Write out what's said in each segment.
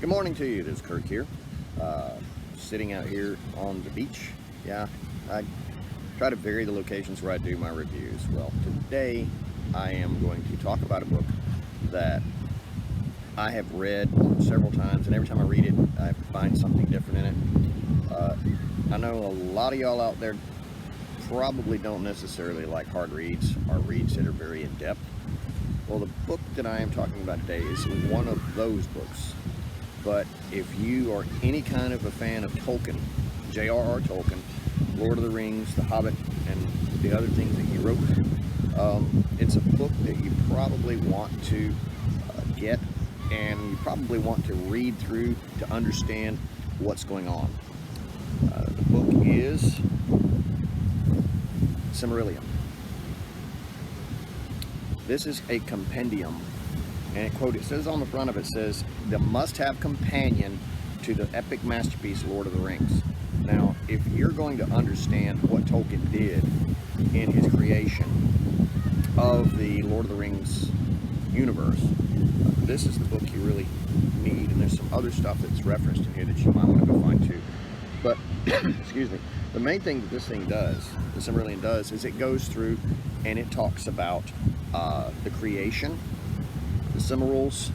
Good morning to you. It is Kirk here, sitting out here on the beach. Yeah, I try to vary the locations where I do my reviews. Well, today I am going to talk about a book that I have read several times, and every time I read it, I find something different in it. I know a lot of y'all out there probably don't necessarily like hard reads or reads that are very in-depth. Well, the book that I am talking about today is one of those books. But if you are any kind of a fan of Tolkien, J.R.R. Tolkien, Lord of the Rings, The Hobbit, and the other things that he wrote, it's a book that you probably want to get, and you probably want to read through to understand what's going on. The book is Silmarillion. This is a compendium. And it says on the front of it, says, the must-have companion to the epic masterpiece, Lord of the Rings. Now, if you're going to understand what Tolkien did in his creation of the Lord of the Rings universe, this is the book you really need. And there's some other stuff that's referenced in here that you might want to go find too. But, excuse me, the main thing that this thing does, the Silmarillion does, is it goes through and it talks about the creation, the Silmarils,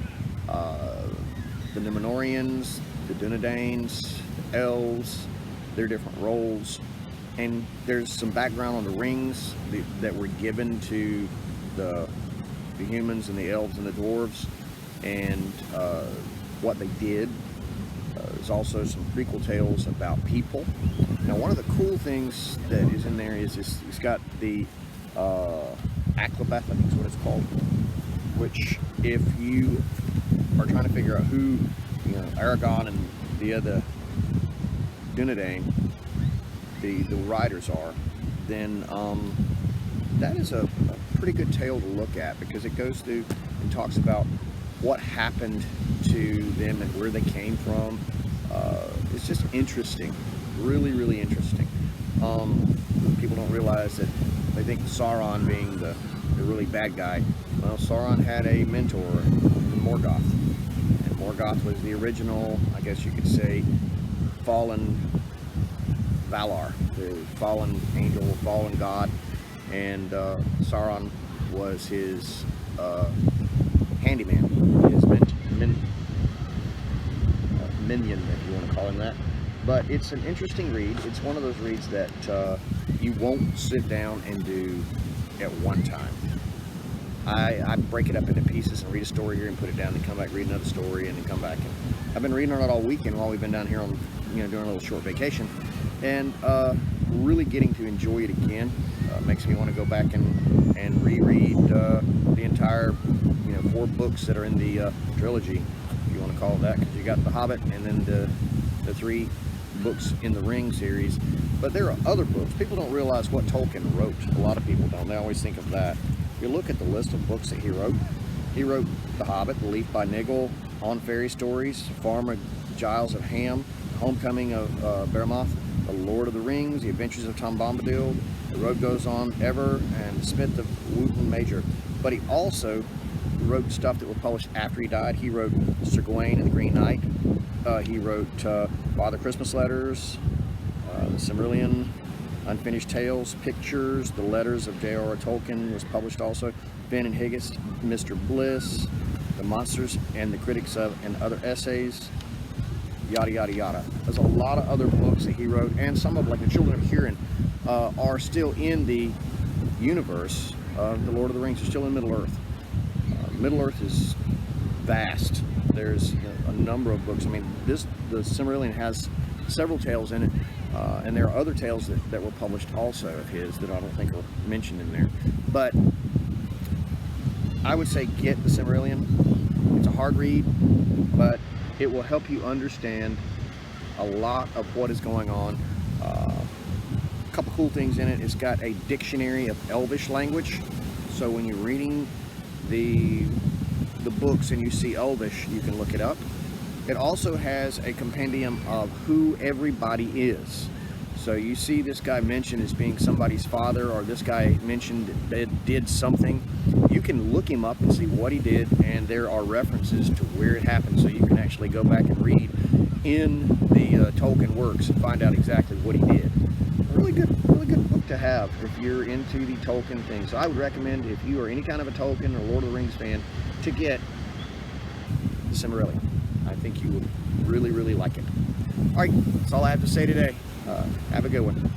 the Numenoreans, the Dunedains, the Elves, their different roles, and there's some background on the rings that were given to the humans and the elves and the dwarves, and what they did. There's also some prequel tales about people. Now, one of the cool things that is in there is it's got the Akhlabeth, I think is what it's called, which if you are trying to figure out who, Aragorn and the other Dunedain, the writers are, then that is a pretty good tale to look at, because it goes through and talks about what happened to them and where they came from. It's just interesting, really, really interesting. People don't realize that they think Sauron being the really bad guy. Well, Sauron had a mentor in Morgoth, and Morgoth was the original, I guess you could say, fallen Valar, the fallen angel, fallen god, and Sauron was his handyman, his minion, if you want to call him that. But it's an interesting read. It's one of those reads that you won't sit down and do at one time. I break it up into pieces and read a story here and put it down, and come back, read another story, and then come back. And I've been reading on it all weekend while we've been down here on, doing a little short vacation, and really getting to enjoy it again. Makes me want to go back and reread the entire, 4 books that are in the trilogy, if you want to call it that, because you got The Hobbit and then the 3 books in the Ring series. But there are other books. People don't realize what Tolkien wrote. A lot of people don't. They always think of that. If you look at the list of books that he wrote The Hobbit, The Leaf by Nigel, On Fairy Stories, Farmer Giles of Ham, Homecoming of Behemoth, The Lord of the Rings, The Adventures of Tom Bombadil, The Road Goes On Ever, and Smith of Wootton Major. But he also wrote stuff that was published after he died. He wrote Sir Gawain and the Green Knight. He wrote Father Christmas Letters, the Silmarillion, Unfinished Tales, Pictures, The Letters of J.R.R. Tolkien was published also, Ben and Higgins, Mr. Bliss, The Monsters and the Critics of, and Other Essays, yada yada yada. There's a lot of other books that he wrote, and some of them, like The Children of Hurin, are still in the universe of the Lord of the Rings. They're still in Middle-earth. Middle-earth is vast. There's a number of books. I mean, the Silmarillion has several tales in it, and there are other tales that were published also of his that I don't think are mentioned in there. But I would say get the Silmarillion. It's a hard read, but it will help you understand a lot of what is going on. A couple cool things in it. It's got a dictionary of Elvish language, so when you're reading the books and you see Elvish, you can look it up. It also has a compendium of who everybody is. So you see this guy mentioned as being somebody's father, or this guy mentioned that did something. You you can look him up and see what he did, and there are references to where it happened, so you can actually go back and read in the Tolkien works and find out exactly what he did. Really good book to have if you're into the Tolkien thing. So I would recommend, if you are any kind of a Tolkien or Lord of the Rings fan, to get the Silmarillion. I think you will really like it. All right, that's all I have to say today. Have a good one.